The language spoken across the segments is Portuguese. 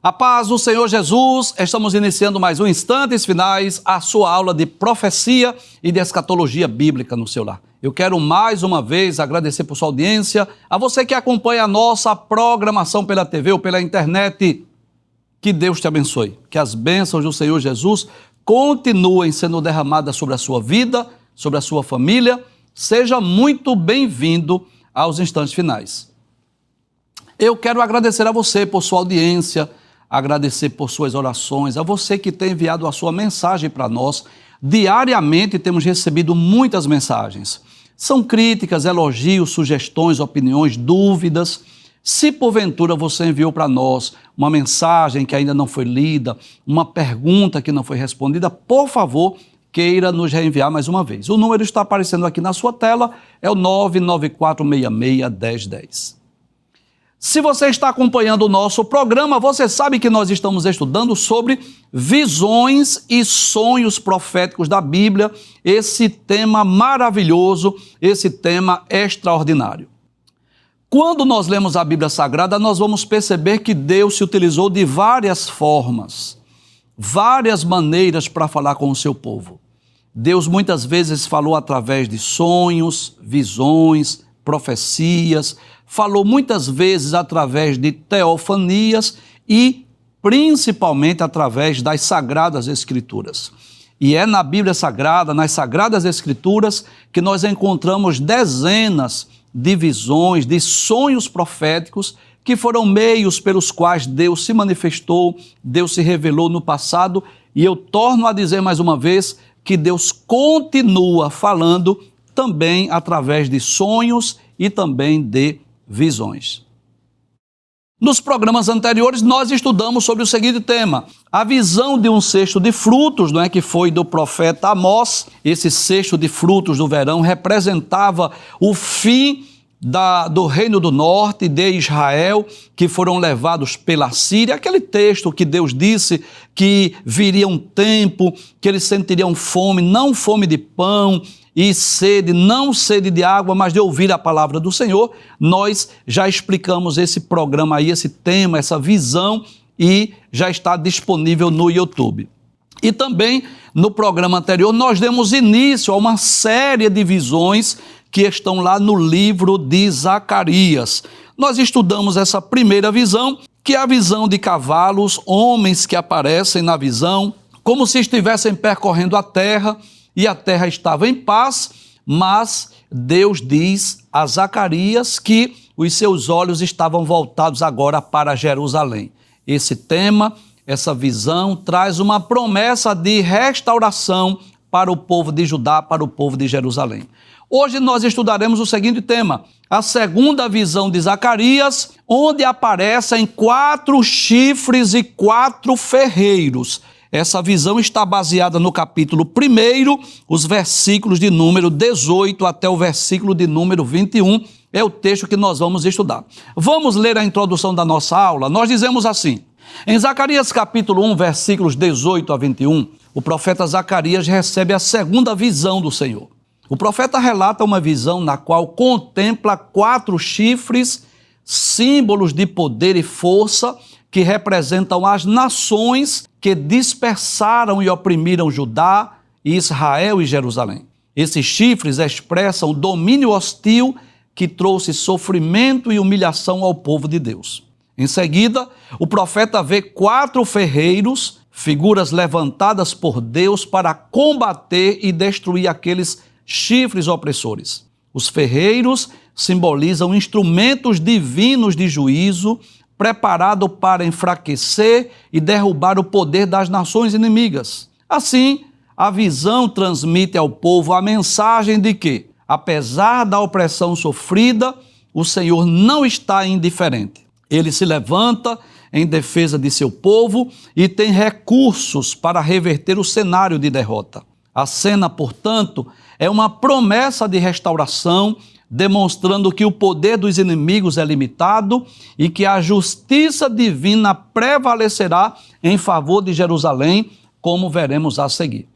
A paz do Senhor Jesus, estamos iniciando mais um Instantes Finais, a sua aula de profecia e de escatologia bíblica no seu lar. Eu quero mais uma vez agradecer por sua audiência, a você que acompanha a nossa programação pela TV ou pela internet. Que Deus te abençoe, que as bênçãos do Senhor Jesus continuem sendo derramadas sobre a sua vida, sobre a sua família. Seja muito bem-vindo aos Instantes Finais. Eu quero agradecer a você por sua audiência, agradecer por suas orações, a você que tem enviado a sua mensagem para nós. Diariamente temos recebido muitas mensagens. São críticas, elogios, sugestões, opiniões, dúvidas. Se porventura você enviou para nós uma mensagem que ainda não foi lida, uma pergunta que não foi respondida, por favor, queira nos reenviar mais uma vez. O número está aparecendo aqui na sua tela, é o 994661010. Se você está acompanhando o nosso programa, você sabe que nós estamos estudando sobre visões e sonhos proféticos da Bíblia, esse tema maravilhoso, esse tema extraordinário. Quando nós lemos a Bíblia Sagrada, nós vamos perceber que Deus se utilizou de várias formas, várias maneiras para falar com o seu povo. Deus muitas vezes falou através de sonhos, visões, profecias, falou muitas vezes através de teofanias e principalmente através das Sagradas Escrituras. E é na Bíblia Sagrada, nas Sagradas Escrituras, que nós encontramos dezenas de visões, de sonhos proféticos que foram meios pelos quais Deus se manifestou, Deus se revelou no passado. E eu torno a dizer mais uma vez que Deus continua falando também através de sonhos e também de visões. Nos programas anteriores, nós estudamos sobre o seguinte tema: a visão de um cesto de frutos, não é, que foi do profeta Amós. Esse cesto de frutos do verão representava o fim do reino do norte, de Israel, que foram levados pela Síria. Aquele texto que Deus disse que viria um tempo que eles sentiriam fome, não fome de pão, e sede, não sede de água, mas de ouvir a palavra do Senhor. Nós já explicamos esse programa aí, esse tema, essa visão, e já está disponível no YouTube. E também, no programa anterior, nós demos início a uma série de visões que estão lá no livro de Zacarias. Nós estudamos essa primeira visão, que é a visão de cavalos, homens que aparecem na visão, como se estivessem percorrendo a terra, e a terra estava em paz, mas Deus diz a Zacarias que os seus olhos estavam voltados agora para Jerusalém. Esse tema, essa visão, traz uma promessa de restauração para o povo de Judá, para o povo de Jerusalém. Hoje nós estudaremos o seguinte tema: a segunda visão de Zacarias, onde aparecem 4 chifres e 4 ferreiros. Essa visão está baseada no capítulo 1, os versículos de número 18 até o versículo de número 21, é o texto que nós vamos estudar. Vamos ler a introdução da nossa aula. Nós dizemos assim: em Zacarias capítulo 1, versículos 18 a 21, o profeta Zacarias recebe a segunda visão do Senhor. O profeta relata uma visão na qual contempla 4 chifres, símbolos de poder e força, que representam as nações que dispersaram e oprimiram Judá, Israel e Jerusalém. Esses chifres expressam o domínio hostil que trouxe sofrimento e humilhação ao povo de Deus. Em seguida, o profeta vê 4 ferreiros, figuras levantadas por Deus para combater e destruir aqueles chifres opressores. Os ferreiros simbolizam instrumentos divinos de juízo, preparado para enfraquecer e derrubar o poder das nações inimigas. Assim, a visão transmite ao povo a mensagem de que, apesar da opressão sofrida, o Senhor não está indiferente. Ele se levanta em defesa de seu povo e tem recursos para reverter o cenário de derrota. A cena, portanto, é uma promessa de restauração, demonstrando que o poder dos inimigos é limitado e que a justiça divina prevalecerá em favor de Jerusalém, como veremos a seguir.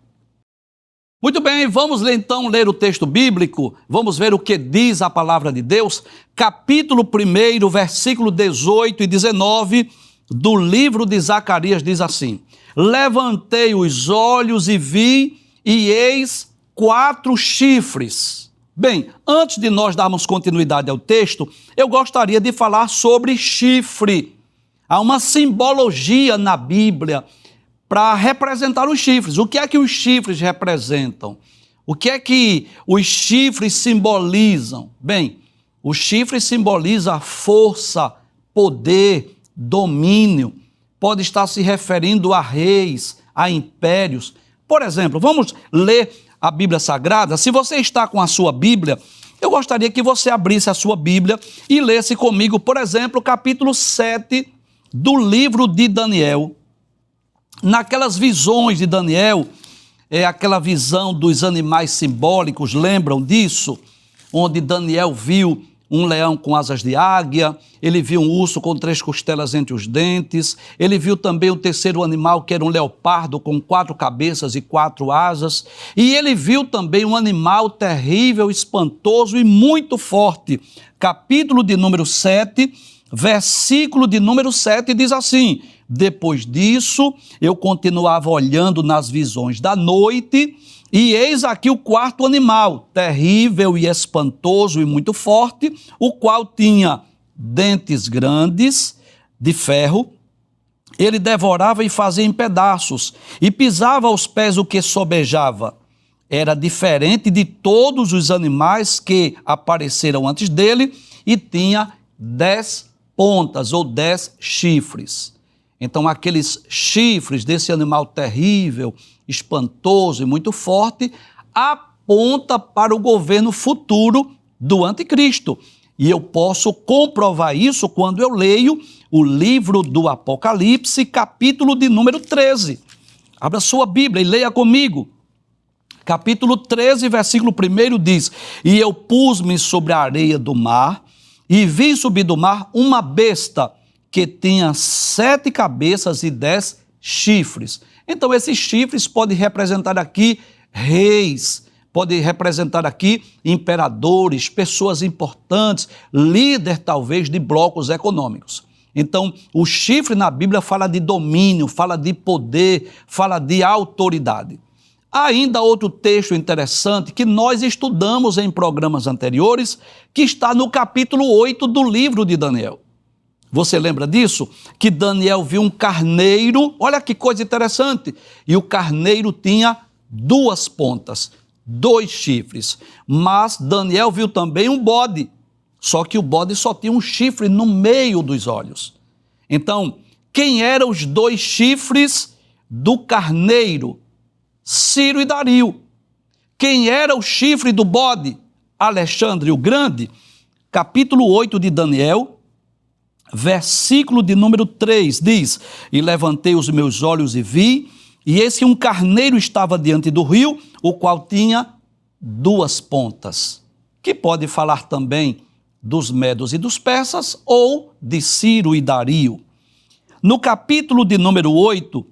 Muito bem, vamos então ler o texto bíblico, vamos ver o que diz a palavra de Deus, capítulo 1, versículo 18 e 19, do livro de Zacarias diz assim: levantei os olhos e vi, e eis 4 chifres. Bem, antes de nós darmos continuidade ao texto, eu gostaria de falar sobre chifre. Há uma simbologia na Bíblia para representar os chifres. O que é que os chifres representam? O que é que os chifres simbolizam? Bem, os chifres simbolizam força, poder, domínio. Pode estar se referindo a reis, a impérios. Por exemplo, vamos ler a Bíblia Sagrada. Se você está com a sua Bíblia, eu gostaria que você abrisse a sua Bíblia e lesse comigo, por exemplo, o capítulo 7 do livro de Daniel. Naquelas visões de Daniel, aquela visão dos animais simbólicos, lembram disso? Onde Daniel viu um leão com asas de águia, ele viu um urso com 3 costelas entre os dentes, ele viu também o terceiro animal, que era um leopardo com 4 cabeças e 4 asas, e ele viu também um animal terrível, espantoso e muito forte. Capítulo de número 7, versículo de número 7 diz assim: depois disso, eu continuava olhando nas visões da noite, e eis aqui o 4º animal, terrível e espantoso e muito forte, o qual tinha dentes grandes de ferro. Ele devorava e fazia em pedaços, e pisava aos pés o que sobejava. Era diferente de todos os animais que apareceram antes dele, e tinha 10 pontas ou 10 chifres. Então, aqueles chifres desse animal terrível, espantoso e muito forte, aponta para o governo futuro do anticristo. E eu posso comprovar isso quando eu leio o livro do Apocalipse, capítulo de número 13. Abra sua Bíblia e leia comigo. Capítulo 13, versículo 1 diz: e eu pus-me sobre a areia do mar, e vi subir do mar uma besta que tinha 7 cabeças e 10 chifres. Então, esses chifres podem representar aqui reis, podem representar aqui imperadores, pessoas importantes, líder talvez de blocos econômicos. Então, o chifre na Bíblia fala de domínio, fala de poder, fala de autoridade. Há ainda outro texto interessante que nós estudamos em programas anteriores, que está no capítulo 8 do livro de Daniel. Você lembra disso? Que Daniel viu um carneiro, olha que coisa interessante, e o carneiro tinha 2 pontas, 2 chifres. Mas Daniel viu também um bode, só que o bode só tinha um chifre no meio dos olhos. Então, quem eram os 2 chifres do carneiro? Ciro e Dario. Quem era o chifre do bode? Alexandre o Grande. Capítulo 8 de Daniel, versículo de número 3, diz: e levantei os meus olhos e vi, e eis que um carneiro estava diante do rio, o qual tinha 2 pontas, que pode falar também dos medos e dos persas, ou de Ciro e Dario. No capítulo de número 8,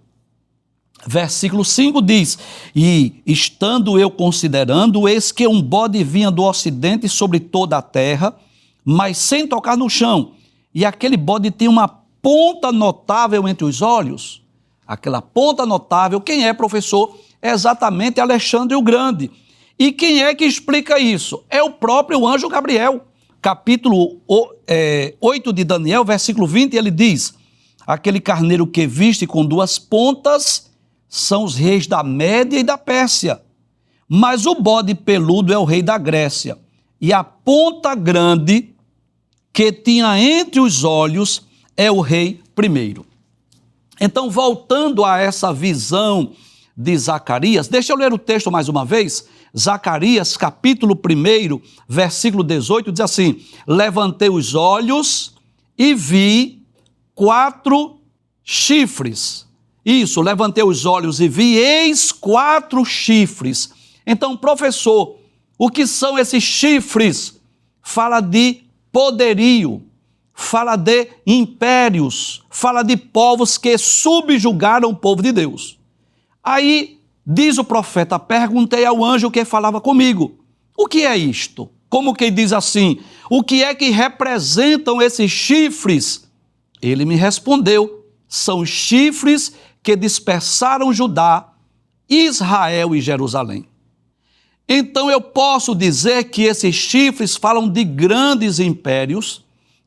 versículo 5 diz: e estando eu considerando, eis que um bode vinha do ocidente sobre toda a terra, mas sem tocar no chão, e aquele bode tinha uma ponta notável entre os olhos. Aquela ponta notável, quem é, professor? É exatamente Alexandre o Grande. E quem é que explica isso? É o próprio anjo Gabriel. Capítulo 8 de Daniel, versículo 20, ele diz: aquele carneiro que viste com 2 pontas são os reis da Média e da Pérsia, mas o bode peludo é o rei da Grécia, e a ponta grande que tinha entre os olhos é o rei primeiro. Então, voltando a essa visão de Zacarias, deixa eu ler o texto mais uma vez. Zacarias, capítulo 1, versículo 18, diz assim: levantei os olhos e vi 4 chifres. Isso, levantei os olhos e vi, eis 4 chifres. Então, professor, o que são esses chifres? Fala de poderio, fala de impérios, fala de povos que subjugaram o povo de Deus. Aí, diz o profeta, perguntei ao anjo que falava comigo: o que é isto? Como que diz assim? O que é que representam esses chifres? Ele me respondeu: são os chifres que dispersaram Judá, Israel e Jerusalém. Então eu posso dizer que esses chifres falam de grandes impérios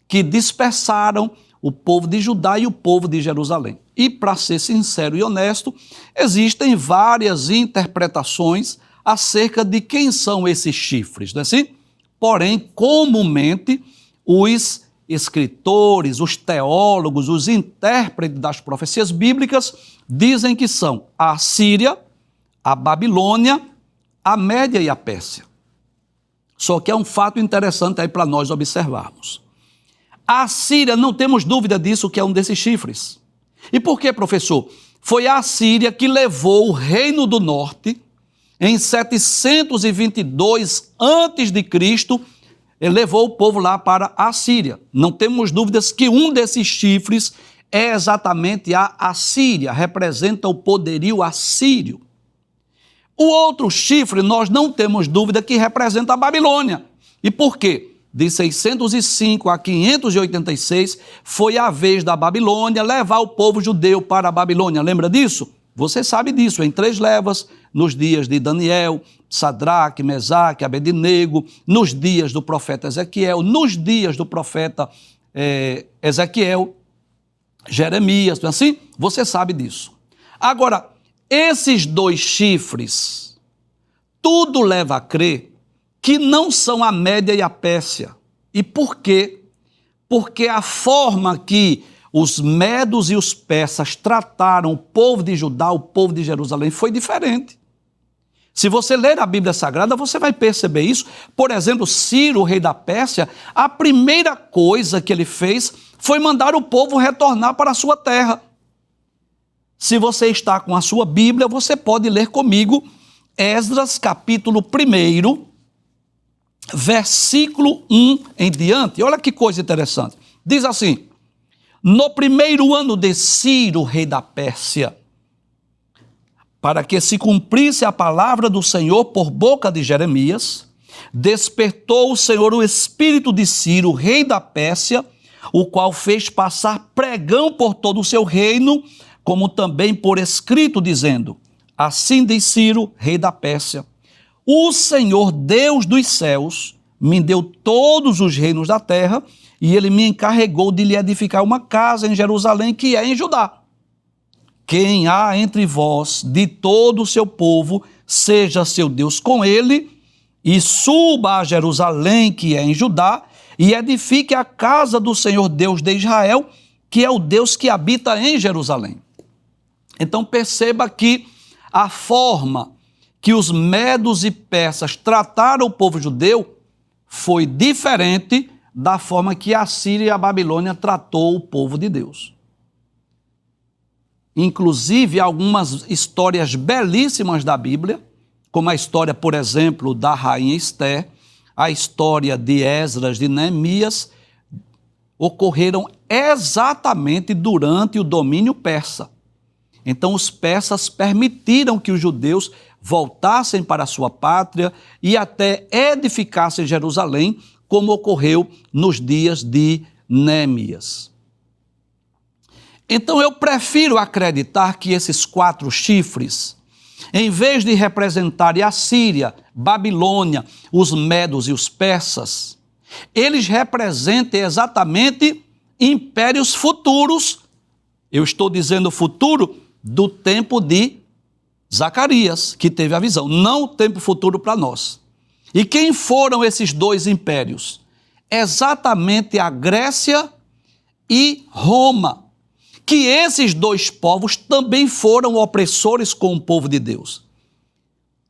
que dispersaram o povo de Judá e o povo de Jerusalém. E, para ser sincero e honesto, existem várias interpretações acerca de quem são esses chifres, não é assim? Porém, comumente, os escritores, os teólogos, os intérpretes das profecias bíblicas dizem que são a Assíria, a Babilônia, a Média e a Pérsia. Só que é um fato interessante aí para nós observarmos. A Assíria, não temos dúvida disso, que é um desses chifres. E por quê, professor? Foi a Assíria que levou o Reino do Norte em 722 a.C., levou o povo lá para a Síria. Não temos dúvidas que um desses chifres é exatamente a Assíria, representa o poderio assírio. O outro chifre, nós não temos dúvida que representa a Babilônia. E por quê? De 605 a 586, foi a vez da Babilônia levar o povo judeu para a Babilônia. Lembra disso? Você sabe disso, em 3 levas, nos dias de Daniel, Sadraque, Mesaque, Abednego, nos dias do profeta Ezequiel, nos dias do profeta Ezequiel, Jeremias, não é assim? Você sabe disso. Agora, esses 2 chifres, tudo leva a crer que não são a Média e a Pérsia. E por quê? Porque a forma que os medos e os persas trataram o povo de Judá, o povo de Jerusalém, foi diferente. Se você ler a Bíblia Sagrada, você vai perceber isso. Por exemplo, Ciro, o rei da Pérsia, a primeira coisa que ele fez foi mandar o povo retornar para a sua terra. Se você está com a sua Bíblia, você pode ler comigo Esdras, capítulo 1, versículo 1 em diante. Olha que coisa interessante. Diz assim: no 1º ano de Ciro, rei da Pérsia, para que se cumprisse a palavra do Senhor por boca de Jeremias, despertou o Senhor o espírito de Ciro, rei da Pérsia, o qual fez passar pregão por todo o seu reino, como também por escrito, dizendo: assim diz Ciro, rei da Pérsia, o Senhor Deus dos céus me deu todos os reinos da terra, e ele me encarregou de lhe edificar uma casa em Jerusalém, que é em Judá. Quem há entre vós de todo o seu povo, seja seu Deus com ele, e suba a Jerusalém, que é em Judá, e edifique a casa do Senhor Deus de Israel, que é o Deus que habita em Jerusalém. Então perceba que a forma que os medos e persas trataram o povo judeu foi diferente da forma que a Síria e a Babilônia tratou o povo de Deus. Inclusive, algumas histórias belíssimas da Bíblia, como a história, por exemplo, da rainha Esther, a história de Esdras, de Neemias, ocorreram exatamente durante o domínio persa. Então, os persas permitiram que os judeus voltassem para a sua pátria e até edificassem Jerusalém, como ocorreu nos dias de Neemias. Então eu prefiro acreditar que esses 4 chifres, em vez de representarem a Síria, Babilônia, os medos e os persas, eles representem exatamente impérios futuros. Eu estou dizendo futuro do tempo de Zacarias, que teve a visão, não o tempo futuro para nós. E quem foram esses 2 impérios? Exatamente a Grécia e Roma, que esses 2 povos também foram opressores com o povo de Deus.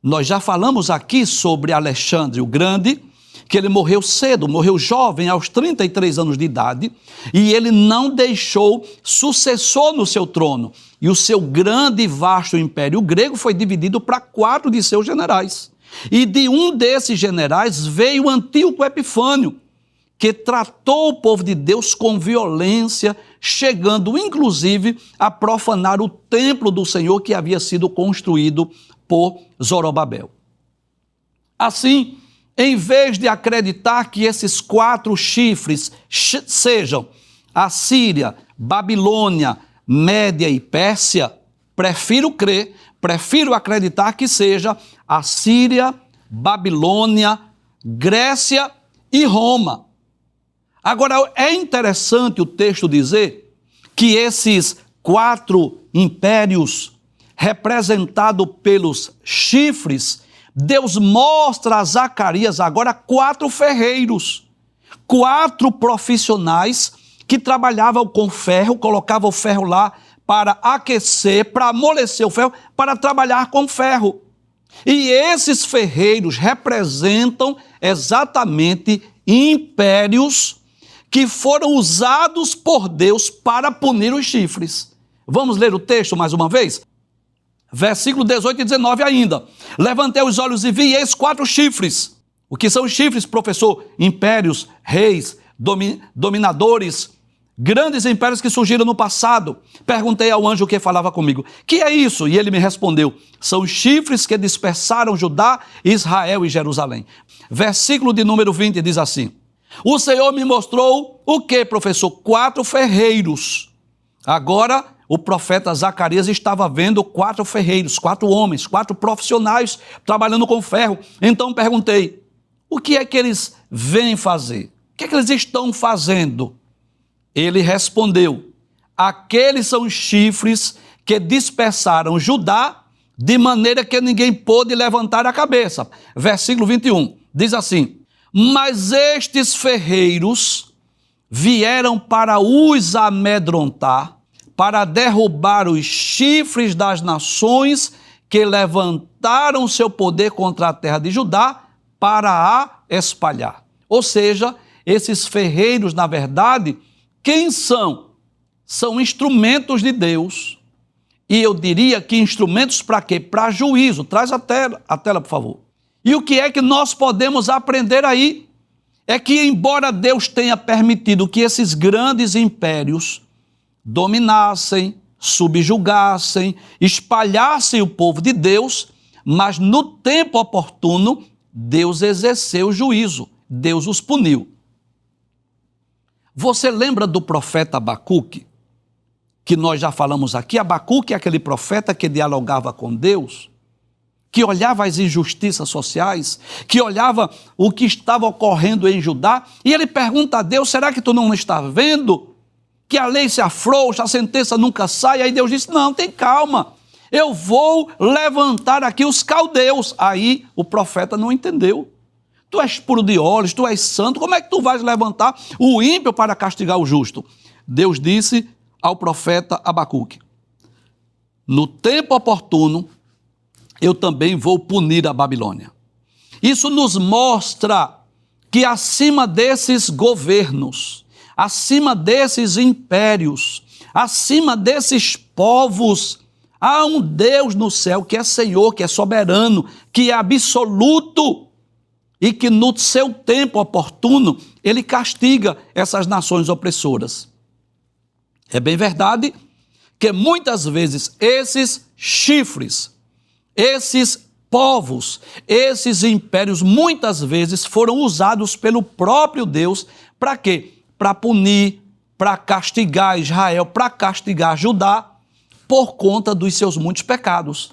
Nós já falamos aqui sobre Alexandre o Grande, que ele morreu cedo, morreu jovem, aos 33 anos de idade, e ele não deixou sucessor no seu trono. E o seu grande e vasto império grego foi dividido para 4 de seus generais. E de um desses generais veio Antíoco Epifânio, que tratou o povo de Deus com violência, chegando inclusive a profanar o templo do Senhor que havia sido construído por Zorobabel. Assim, em vez de acreditar que esses 4 chifres sejam a Síria, Babilônia, Média e Pérsia, prefiro crer, prefiro acreditar que seja a Síria, Babilônia, Grécia e Roma. Agora, é interessante o texto dizer que esses 4 impérios, representados pelos chifres, Deus mostra a Zacarias agora 4 ferreiros, 4 profissionais que trabalhavam com ferro, colocavam o ferro lá para aquecer, para amolecer o ferro, para trabalhar com ferro. E esses ferreiros representam exatamente impérios que foram usados por Deus para punir os chifres. Vamos ler o texto mais uma vez? Versículo 18 e 19 ainda. Levantei os olhos e vi, eis 4 chifres. O que são chifres, professor? Impérios, reis, dominadores, grandes impérios que surgiram no passado. Perguntei ao anjo que falava comigo, que é isso? E ele me respondeu, são os chifres que dispersaram Judá, Israel e Jerusalém. Versículo de número 20 diz assim, o Senhor me mostrou o que, professor? 4 ferreiros. Agora, o profeta Zacarias estava vendo 4 ferreiros, 4 homens, 4 profissionais trabalhando com ferro. Então perguntei, o que é que eles vêm fazer? O que é que eles estão fazendo? Ele respondeu, aqueles são os chifres que dispersaram Judá de maneira que ninguém pôde levantar a cabeça. Versículo 21, diz assim, mas estes ferreiros vieram para os amedrontar, para derrubar os chifres das nações que levantaram seu poder contra a terra de Judá para a espalhar. Ou seja, esses ferreiros, na verdade, quem são? São instrumentos de Deus. E eu diria que instrumentos para quê? Para juízo. Traz a tela, por favor. E o que é que nós podemos aprender aí? É que, embora Deus tenha permitido que esses grandes impérios dominassem, subjugassem, espalhassem o povo de Deus, mas no tempo oportuno, Deus exerceu o juízo, Deus os puniu. Você lembra do profeta Abacuque, que nós já falamos aqui? Abacuque é aquele profeta que dialogava com Deus, que olhava as injustiças sociais, que olhava o que estava ocorrendo em Judá, e ele pergunta a Deus, será que tu não está vendo que a lei se afrouxa, a sentença nunca sai? Aí Deus disse, não, tem calma, eu vou levantar aqui os caldeus. Aí o profeta não entendeu. Tu és puro de olhos, tu és santo, como é que tu vais levantar o ímpio para castigar o justo? Deus disse ao profeta Abacuque, no tempo oportuno, eu também vou punir a Babilônia. Isso nos mostra que acima desses governos, acima desses impérios, acima desses povos, há um Deus no céu que é Senhor, que é soberano, que é absoluto e que no seu tempo oportuno ele castiga essas nações opressoras. É bem verdade que muitas vezes esses chifres, esses povos, esses impérios, muitas vezes foram usados pelo próprio Deus para quê? Para punir, para castigar Israel, para castigar Judá, por conta dos seus muitos pecados.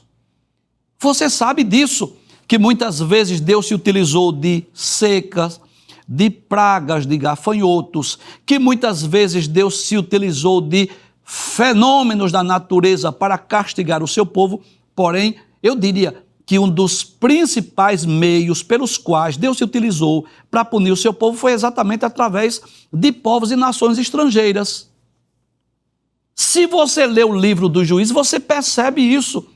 Você sabe disso, que muitas vezes Deus se utilizou de secas, de pragas, de gafanhotos, que muitas vezes Deus se utilizou de fenômenos da natureza para castigar o seu povo, porém, eu diria que um dos principais meios pelos quais Deus se utilizou para punir o seu povo foi exatamente através de povos e nações estrangeiras. Se você lê o livro do Juízes, você percebe isso,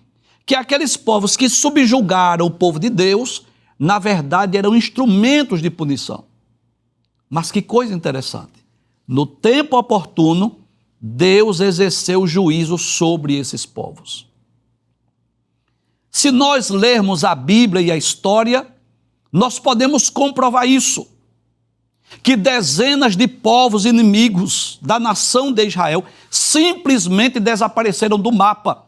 que aqueles povos que subjugaram o povo de Deus, na verdade eram instrumentos de punição. Mas que coisa interessante, no tempo oportuno, Deus exerceu juízo sobre esses povos. Se nós lermos a Bíblia e a história, nós podemos comprovar isso, que dezenas de povos inimigos da nação de Israel simplesmente desapareceram do mapa.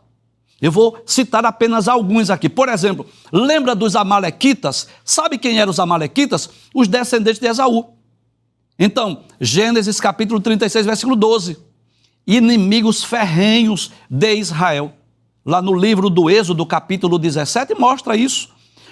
Eu vou citar apenas alguns aqui. Por exemplo, lembra dos amalequitas? Sabe quem eram os amalequitas? Os descendentes de Esaú. Então, Gênesis capítulo 36, versículo 12. inimigos ferrenhos de Israel. Lá no livro do Êxodo, capítulo 17, mostra isso.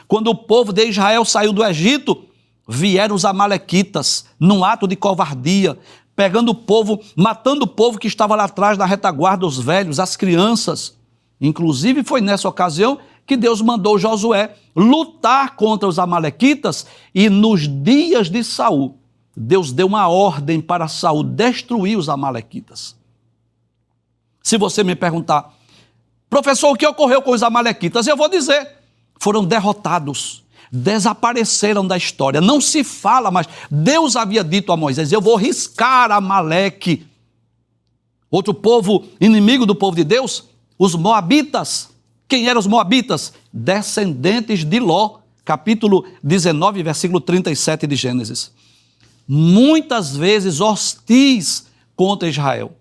Quando o povo de Israel saiu do Egito, vieram os amalequitas, num ato de covardia, pegando o povo, matando o povo que estava lá atrás na retaguarda, os velhos, as crianças. Inclusive foi nessa ocasião que Deus mandou Josué lutar contra os amalequitas, e nos dias de Saul, Deus deu uma ordem para Saul destruir os amalequitas. Se você me perguntar, professor, o que ocorreu com os amalequitas? Eu vou dizer, foram derrotados, desapareceram da história, não se fala mais. Deus havia dito a Moisés, eu vou riscar Amaleque. Outro povo inimigo do povo de Deus, os moabitas. Quem eram os moabitas? Descendentes de Ló, capítulo 19, versículo 37 de Gênesis. Muitas vezes hostis contra Israel.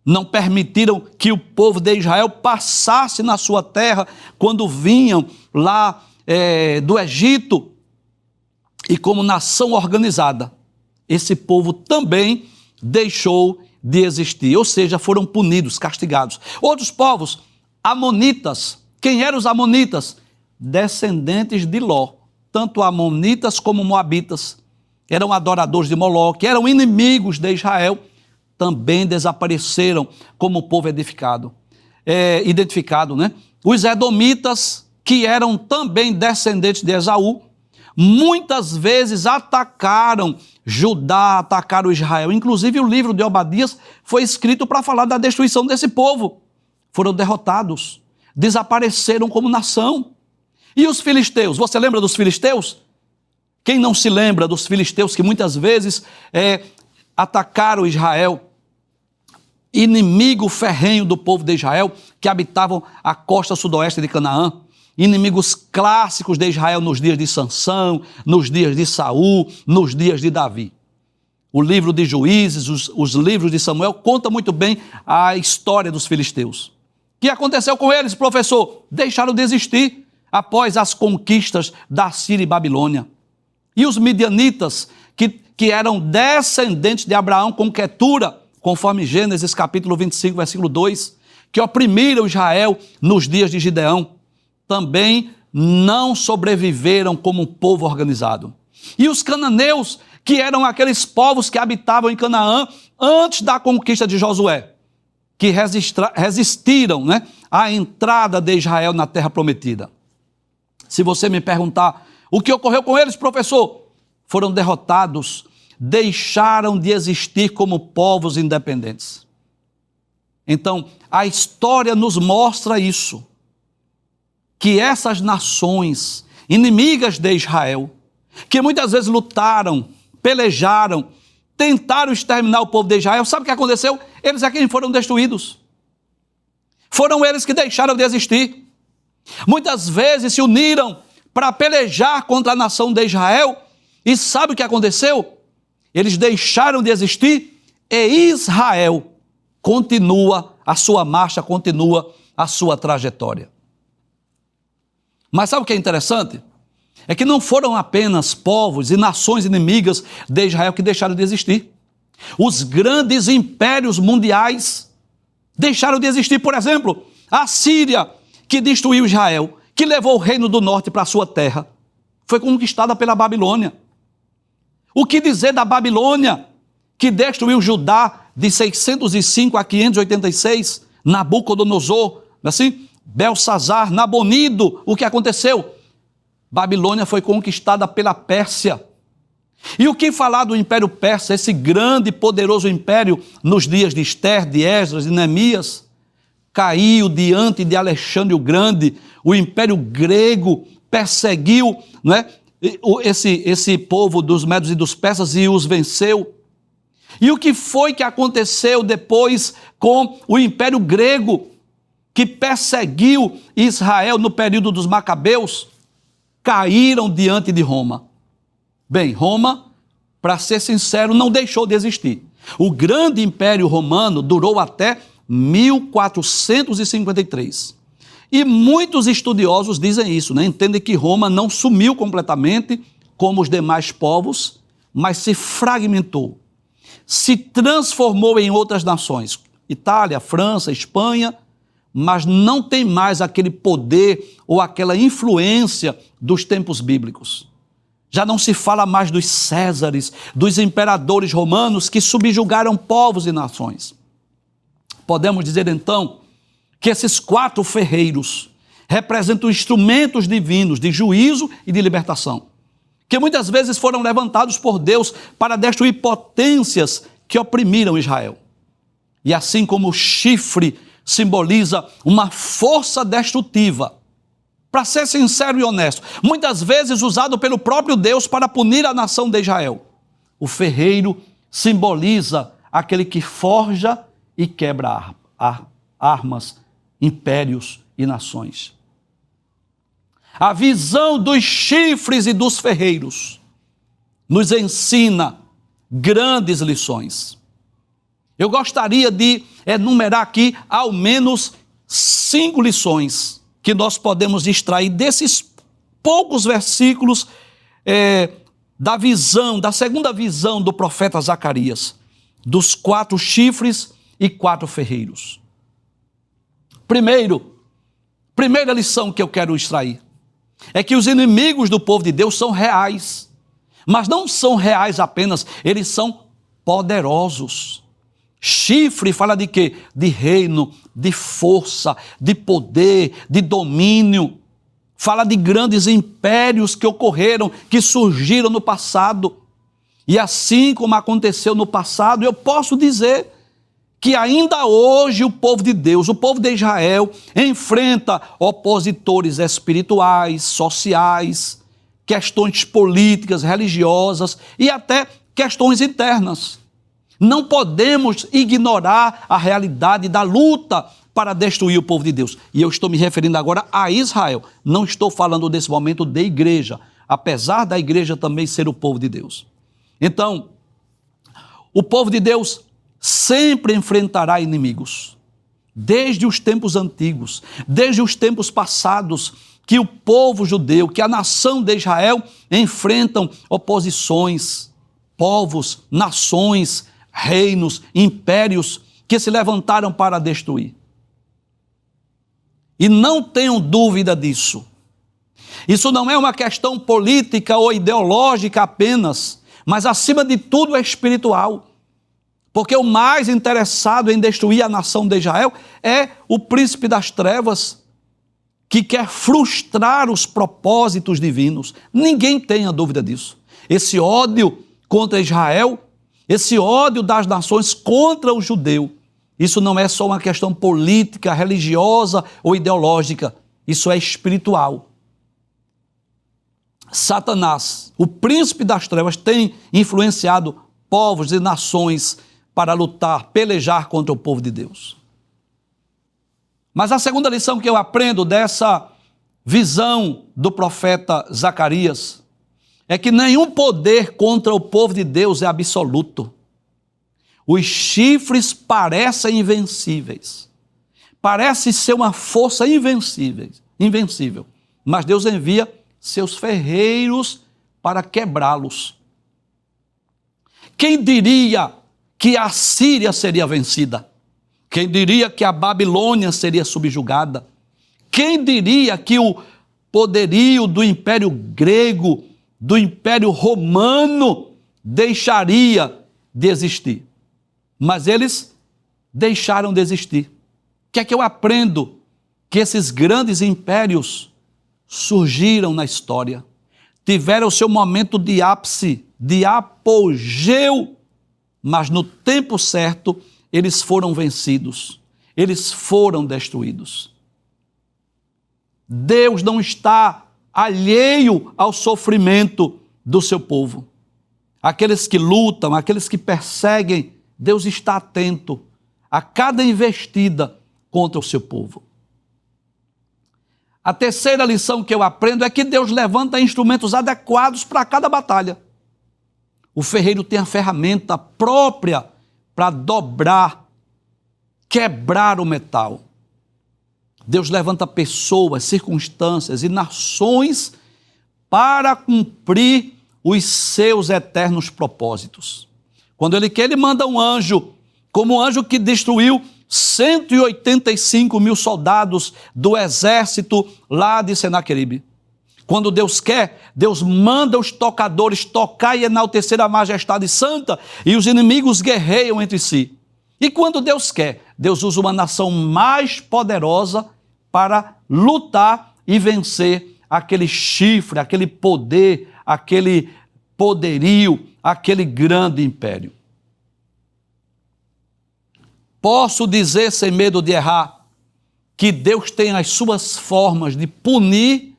Não permitiram que o povo de Israel passasse na sua terra quando vinham lá do Egito. E como nação organizada, esse povo também deixou de existir, ou seja, foram punidos, castigados. Outros povos, amonitas. Quem eram os amonitas? Descendentes de Ló. Tanto amonitas como moabitas. Eram adoradores de Moloque, eram inimigos de Israel. Também desapareceram como povo identificado, né? Os edomitas, que eram também descendentes de Esaú, muitas vezes atacaram Judá, atacaram Israel. Inclusive o livro de Obadias foi escrito para falar da destruição desse povo. Foram derrotados, desapareceram como nação. E os filisteus? Você lembra dos filisteus? Quem não se lembra dos filisteus que muitas vezes atacaram Israel? Inimigo ferrenho do povo de Israel, que habitavam a costa sudoeste de Canaã. Inimigos clássicos de Israel nos dias de Sansão, nos dias de Saul, nos dias de Davi. O livro de Juízes, os livros de Samuel contam muito bem a história dos filisteus. O que aconteceu com eles, professor? Deixaram de existir após as conquistas da Síria e Babilônia. E os midianitas, que eram descendentes de Abraão com Quetura, conforme Gênesis capítulo 25, versículo 2, que oprimiram Israel nos dias de Gideão, também não sobreviveram como um povo organizado. E os cananeus, que eram aqueles povos que habitavam em Canaã antes da conquista de Josué, que resistiram, né, à entrada de Israel na terra prometida. Se você me perguntar, o que ocorreu com eles, professor? Foram derrotados, deixaram de existir como povos independentes. Então, a história nos mostra isso, que essas nações inimigas de Israel, que muitas vezes lutaram, pelejaram, tentaram exterminar o povo de Israel, sabe o que aconteceu? Eles é quem foram destruídos. Foram eles que deixaram de existir. Muitas vezes se uniram para pelejar contra a nação de Israel, e sabe o que aconteceu? Eles deixaram de existir e Israel continua a sua marcha, continua a sua trajetória. Mas sabe o que é interessante? É que não foram apenas povos e nações inimigas de Israel que deixaram de existir. Os grandes impérios mundiais deixaram de existir. Por exemplo, a Síria, que destruiu Israel, que levou o reino do norte para a sua terra, foi conquistada pela Babilônia. O que dizer da Babilônia, que destruiu Judá de 605 a 586, Nabucodonosor, assim, Belsazar, Nabonido, o que aconteceu? Babilônia foi conquistada pela Pérsia. E o que falar do Império Persa, esse grande e poderoso império nos dias de Ester, de Esdras, de Neemias? Caiu diante de Alexandre o Grande. O Império Grego perseguiu, né, esse povo dos medos e dos persas e os venceu. E o que foi que aconteceu depois com o Império Grego, que perseguiu Israel no período dos Macabeus? Caíram diante de Roma. Bem, Roma, para ser sincero, não deixou de existir. O grande Império Romano durou até 1453. E muitos estudiosos dizem isso, né? Entendem que Roma não sumiu completamente como os demais povos, mas se fragmentou, se transformou em outras nações. Itália, França, Espanha, mas não tem mais aquele poder ou aquela influência dos tempos bíblicos. Já não se fala mais dos Césares, dos imperadores romanos que subjugaram povos e nações. Podemos dizer então que esses 4 ferreiros representam instrumentos divinos de juízo e de libertação, que muitas vezes foram levantados por Deus para destruir potências que oprimiram Israel. E assim como o chifre simboliza uma força destrutiva, para ser sincero e honesto, muitas vezes usado pelo próprio Deus para punir a nação de Israel, o ferreiro simboliza aquele que forja e quebra armas, impérios e nações. A visão dos chifres e dos ferreiros nos ensina grandes lições. Eu gostaria de enumerar aqui ao menos 5 lições que nós podemos extrair desses poucos versículos da segunda visão do profeta Zacarias, dos 4 chifres e 4 ferreiros. Primeira lição que eu quero extrair é que os inimigos do povo de Deus são reais, mas não são reais apenas, eles são poderosos. Chifre fala de quê? De reino, de força, de poder, de domínio. Fala de grandes impérios que ocorreram, que surgiram no passado. E assim como aconteceu no passado, eu posso dizer que ainda hoje o povo de Deus, o povo de Israel, enfrenta opositores espirituais, sociais, questões políticas, religiosas e até questões internas. Não podemos ignorar a realidade da luta para destruir o povo de Deus. E eu estou me referindo agora a Israel. Não estou falando nesse momento de igreja, apesar da igreja também ser o povo de Deus. Então, o povo de Deus sempre enfrentará inimigos. Desde os tempos antigos, desde os tempos passados, que o povo judeu, que a nação de Israel enfrentam oposições, povos, nações, reinos, impérios que se levantaram para destruir. E não tenham dúvida disso. Isso não é uma questão política ou ideológica apenas, mas acima de tudo é espiritual. Porque o mais interessado em destruir a nação de Israel é o príncipe das trevas, que quer frustrar os propósitos divinos. Ninguém tenha dúvida disso. Esse ódio contra Israel, esse ódio das nações contra o judeu, isso não é só uma questão política, religiosa ou ideológica, isso é espiritual. Satanás, o príncipe das trevas, tem influenciado povos e nações para lutar, pelejar contra o povo de Deus. Mas a segunda lição que eu aprendo dessa visão do profeta Zacarias é que nenhum poder contra o povo de Deus é absoluto. Os chifres parecem invencíveis. Parece ser uma força invencível. Mas Deus envia seus ferreiros para quebrá-los. Quem diria que a Síria seria vencida? Quem diria que a Babilônia seria subjugada? Quem diria que o poderio do Império Grego, do Império Romano, deixaria de existir? Mas eles deixaram de existir. O que é que eu aprendo? Que esses grandes impérios surgiram na história, tiveram o seu momento de ápice, de apogeu, mas no tempo certo eles foram vencidos, eles foram destruídos. Deus não está alheio ao sofrimento do seu povo. Aqueles que lutam, aqueles que perseguem, Deus está atento a cada investida contra o seu povo. A terceira lição que eu aprendo é que Deus levanta instrumentos adequados para cada batalha. O ferreiro tem a ferramenta própria para dobrar, quebrar o metal. Deus levanta pessoas, circunstâncias e nações para cumprir os seus eternos propósitos. Quando Ele quer, Ele manda um anjo, como o anjo que destruiu 185 mil soldados do exército lá de Senaqueribe. Quando Deus quer, Deus manda os tocadores tocar e enaltecer a majestade santa, e os inimigos guerreiam entre si. E quando Deus quer, Deus usa uma nação mais poderosa para lutar e vencer aquele chifre, aquele poder, aquele poderio, aquele grande império. Posso dizer, sem medo de errar, que Deus tem as suas formas de punir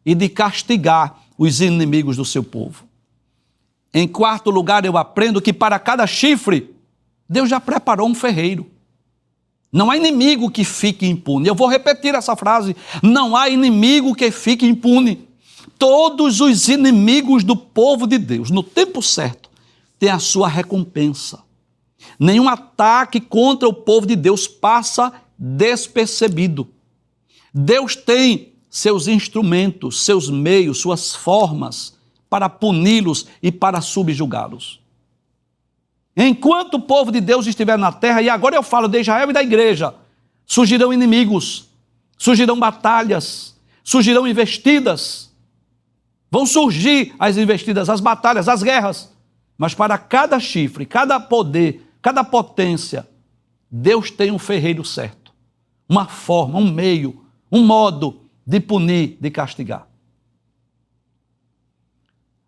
e de castigar os inimigos do seu povo. Em quarto lugar, eu aprendo que para cada chifre, Deus já preparou um ferreiro. Não há inimigo que fique impune. Eu vou repetir essa frase. Não há inimigo que fique impune. Todos os inimigos do povo de Deus, no tempo certo, têm a sua recompensa. Nenhum ataque contra o povo de Deus passa despercebido. Deus tem seus instrumentos, seus meios, suas formas para puni-los e para subjugá-los. Enquanto o povo de Deus estiver na terra, e agora eu falo de Israel e da igreja, surgirão inimigos, surgirão batalhas, surgirão investidas, vão surgir as investidas, as batalhas, as guerras, mas para cada chifre, cada poder, cada potência, Deus tem um ferreiro certo, uma forma, um meio, um modo de punir, de castigar.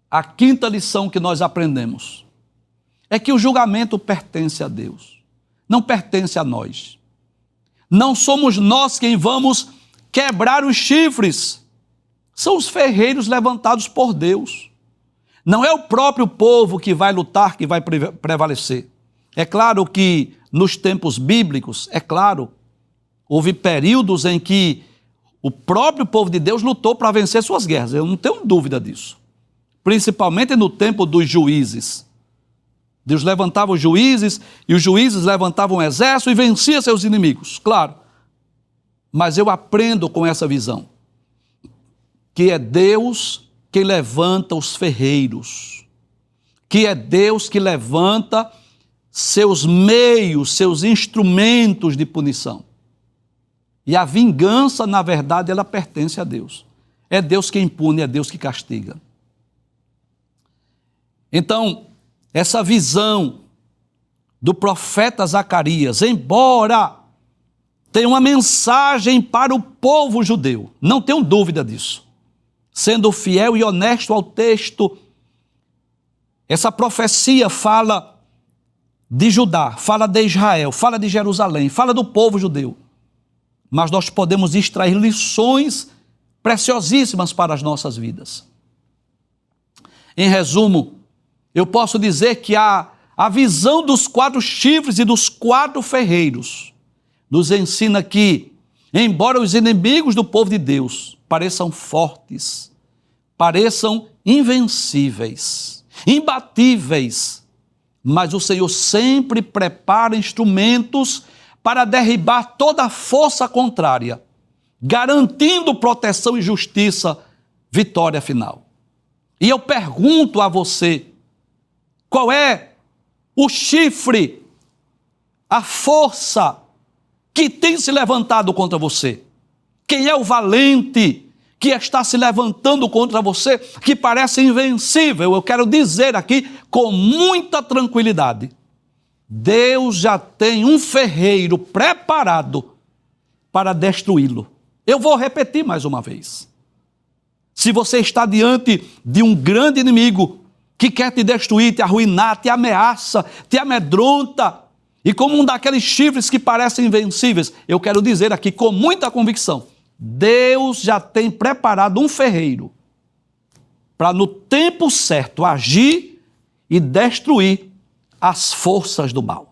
A quinta lição que nós aprendemos é que o julgamento pertence a Deus, não pertence a nós. Não somos nós quem vamos quebrar os chifres, são os ferreiros levantados por Deus. Não é o próprio povo que vai lutar, que vai prevalecer. É claro que nos tempos bíblicos, houve períodos em que o próprio povo de Deus lutou para vencer suas guerras, eu não tenho dúvida disso. Principalmente no tempo dos juízes. Deus levantava os juízes, e os juízes levantavam o exército e vencia seus inimigos, claro. Mas eu aprendo com essa visão, que é Deus quem levanta os ferreiros, que é Deus que levanta seus meios, seus instrumentos de punição. E a vingança, na verdade, ela pertence a Deus. É Deus quem pune, é Deus que castiga. Então, essa visão do profeta Zacarias, embora tenha uma mensagem para o povo judeu, não tenho dúvida disso. Sendo fiel e honesto ao texto, essa profecia fala de Judá, fala de Israel, fala de Jerusalém, fala do povo judeu. Mas nós podemos extrair lições preciosíssimas para as nossas vidas. Em resumo, eu posso dizer que a visão dos 4 chifres e dos 4 ferreiros nos ensina que, embora os inimigos do povo de Deus pareçam fortes, pareçam invencíveis, imbatíveis, mas o Senhor sempre prepara instrumentos para derribar toda a força contrária, garantindo proteção e justiça, vitória final. E eu pergunto a você, qual é o chifre, a força que tem se levantado contra você? Quem é o valente que está se levantando contra você, que parece invencível? Eu quero dizer aqui com muita tranquilidade, Deus já tem um ferreiro preparado para destruí-lo. Eu vou repetir mais uma vez. Se você está diante de um grande inimigo que quer te destruir, te arruinar, te ameaça, te amedronta, e como um daqueles chifres que parecem invencíveis, eu quero dizer aqui com muita convicção, Deus já tem preparado um ferreiro para no tempo certo agir e destruir as forças do mal.